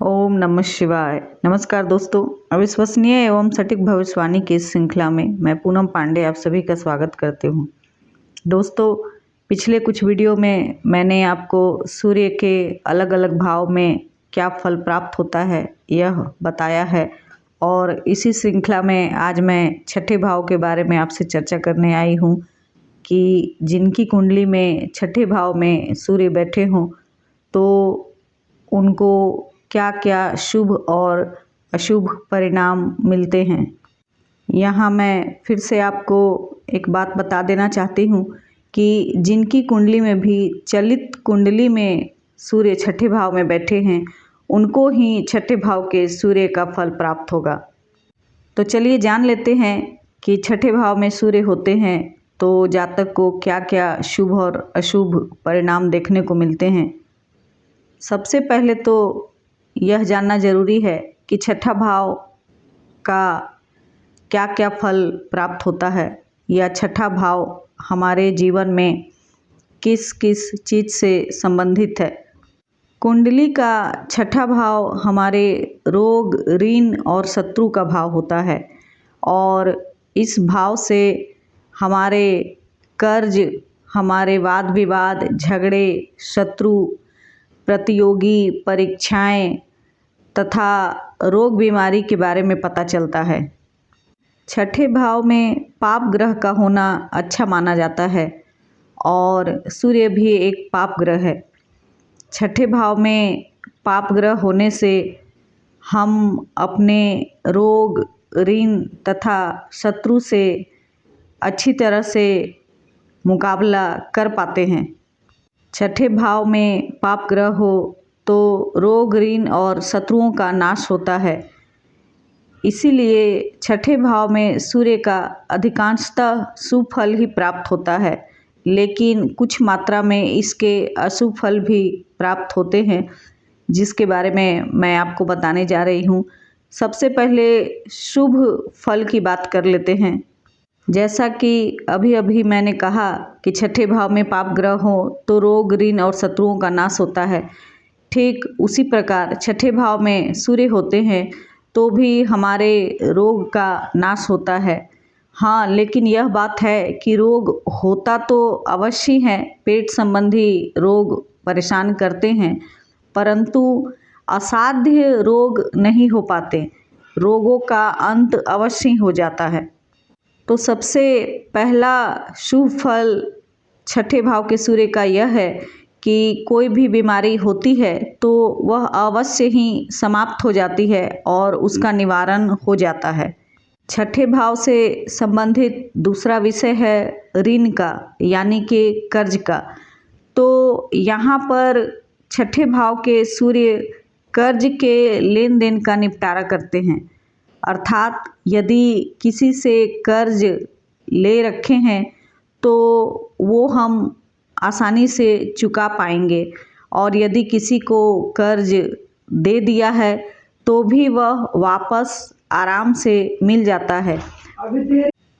ओम नमः शिवाय। नमस्कार दोस्तों, अविश्वसनीय एवं सटीक भविष्यवाणी की इस श्रृंखला में मैं पूनम पांडे आप सभी का स्वागत करती हूँ। दोस्तों, पिछले कुछ वीडियो में मैंने आपको सूर्य के अलग अलग भाव में क्या फल प्राप्त होता है यह बताया है, और इसी श्रृंखला में आज मैं छठे भाव के बारे में आपसे चर्चा करने आई हूँ कि जिनकी कुंडली में छठे भाव में सूर्य बैठे हों तो उनको क्या क्या शुभ और अशुभ परिणाम मिलते हैं। यहाँ मैं फिर से आपको एक बात बता देना चाहती हूँ कि जिनकी कुंडली में भी चलित कुंडली में सूर्य छठे भाव में बैठे हैं उनको ही छठे भाव के सूर्य का फल प्राप्त होगा। तो चलिए जान लेते हैं कि छठे भाव में सूर्य होते हैं तो जातक को क्या क्या शुभ और अशुभ परिणाम देखने को मिलते हैं। सबसे पहले तो यह जानना जरूरी है कि छठा भाव का क्या क्या फल प्राप्त होता है या छठा भाव हमारे जीवन में किस किस चीज़ से संबंधित है। कुंडली का छठा भाव हमारे रोग, ऋण और शत्रु का भाव होता है, और इस भाव से हमारे कर्ज, हमारे वाद विवाद, झगड़े, शत्रु, प्रतियोगी, परीक्षाएं तथा रोग बीमारी के बारे में पता चलता है। छठे भाव में पाप ग्रह का होना अच्छा माना जाता है, और सूर्य भी एक पाप ग्रह है। छठे भाव में पाप ग्रह होने से हम अपने रोग, ऋण तथा शत्रु से अच्छी तरह से मुकाबला कर पाते हैं। छठे भाव में पाप ग्रह हो तो रोग, ऋण और शत्रुओं का नाश होता है। इसीलिए छठे भाव में सूर्य का अधिकांशतः शुभ फल ही प्राप्त होता है, लेकिन कुछ मात्रा में इसके अशुभ फल भी प्राप्त होते हैं, जिसके बारे में मैं आपको बताने जा रही हूँ। सबसे पहले शुभ फल की बात कर लेते हैं। जैसा कि अभी अभी मैंने कहा कि छठे भाव में पाप ग्रह हो तो रोग, ऋण और शत्रुओं का नाश होता है, ठीक उसी प्रकार छठे भाव में सूर्य होते हैं तो भी हमारे रोग का नाश होता है। हाँ, लेकिन यह बात है कि रोग होता तो अवश्य है, पेट संबंधी रोग परेशान करते हैं, परंतु असाध्य रोग नहीं हो पाते। रोगों का अंत अवश्य हो जाता है। तो सबसे पहला शुभ फल छठे भाव के सूर्य का यह है कि कोई भी बीमारी होती है तो वह अवश्य ही समाप्त हो जाती है और उसका निवारण हो जाता है। छठे भाव से संबंधित दूसरा विषय है ऋण का, यानी कि कर्ज का। तो यहाँ पर छठे भाव के सूर्य कर्ज के लेन देन का निपटारा करते हैं, अर्थात यदि किसी से कर्ज ले रखे हैं तो वो हम आसानी से चुका पाएंगे, और यदि किसी को कर्ज दे दिया है तो भी वह वापस आराम से मिल जाता है।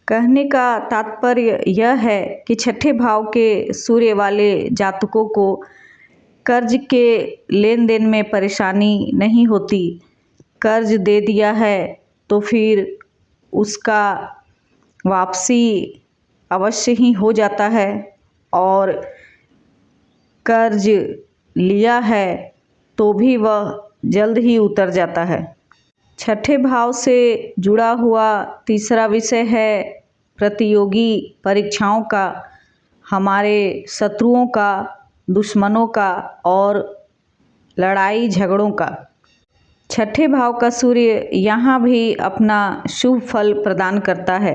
कहने का तात्पर्य यह है कि छठे भाव के सूर्य वाले जातकों को कर्ज के लेन देन में परेशानी नहीं होती। कर्ज दे दिया है तो फिर उसका वापसी अवश्य ही हो जाता है, और कर्ज लिया है तो भी वह जल्द ही उतर जाता है। छठे भाव से जुड़ा हुआ तीसरा विषय है प्रतियोगी परीक्षाओं का, हमारे शत्रुओं का, दुश्मनों का और लड़ाई झगड़ों का। छठे भाव का सूर्य यहाँ भी अपना शुभ फल प्रदान करता है,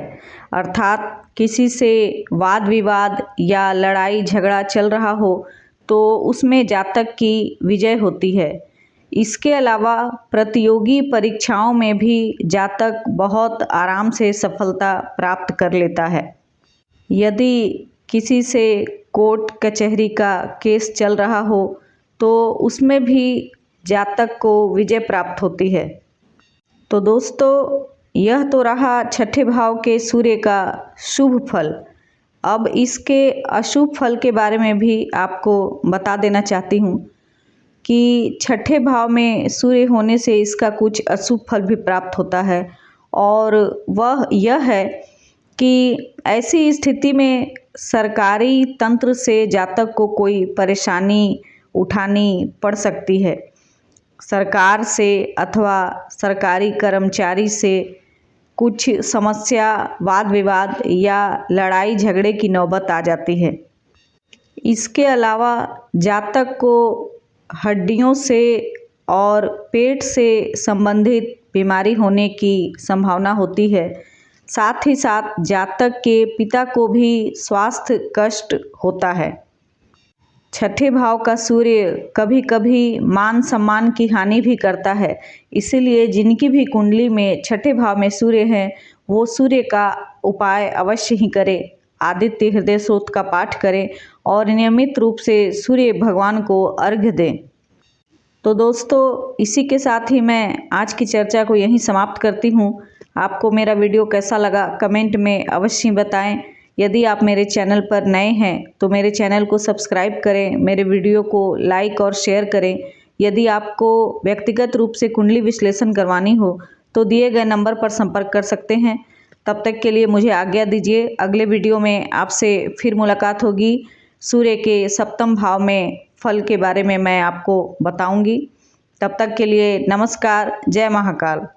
अर्थात किसी से वाद विवाद या लड़ाई झगड़ा चल रहा हो तो उसमें जातक की विजय होती है। इसके अलावा प्रतियोगी परीक्षाओं में भी जातक बहुत आराम से सफलता प्राप्त कर लेता है। यदि किसी से कोर्ट कचहरी का केस चल रहा हो तो उसमें भी जातक को विजय प्राप्त होती है। तो दोस्तों, यह तो रहा छठे भाव के सूर्य का शुभ फल। अब इसके अशुभ फल के बारे में भी आपको बता देना चाहती हूँ। कि छठे भाव में सूर्य होने से इसका कुछ अशुभ फल भी प्राप्त होता है, और वह यह है कि ऐसी स्थिति में सरकारी तंत्र से जातक को कोई परेशानी उठानी पड़ सकती है। सरकार से अथवा सरकारी कर्मचारी से कुछ समस्या, वाद विवाद या लड़ाई झगड़े की नौबत आ जाती है। इसके अलावा जातक को हड्डियों से और पेट से संबंधित बीमारी होने की संभावना होती है। साथ ही साथ जातक के पिता को भी स्वास्थ्य कष्ट होता है। छठे भाव का सूर्य कभी कभी मान सम्मान की हानि भी करता है। इसीलिए जिनकी भी कुंडली में छठे भाव में सूर्य है, वो सूर्य का उपाय अवश्य ही करें। आदित्य हृदय स्तोत्र का पाठ करें और नियमित रूप से सूर्य भगवान को अर्घ्य दें। तो दोस्तों, इसी के साथ ही मैं आज की चर्चा को यहीं समाप्त करती हूँ। आपको मेरा वीडियो कैसा लगा कमेंट में अवश्य बताएं। यदि आप मेरे चैनल पर नए हैं तो मेरे चैनल को सब्सक्राइब करें, मेरे वीडियो को लाइक और शेयर करें। यदि आपको व्यक्तिगत रूप से कुंडली विश्लेषण करवानी हो तो दिए गए नंबर पर संपर्क कर सकते हैं। तब तक के लिए मुझे आज्ञा दीजिए। अगले वीडियो में आपसे फिर मुलाकात होगी। सूर्य के सप्तम भाव में फल के बारे में मैं आपको बताऊंगी। तब तक के लिए नमस्कार। जय महाकाल।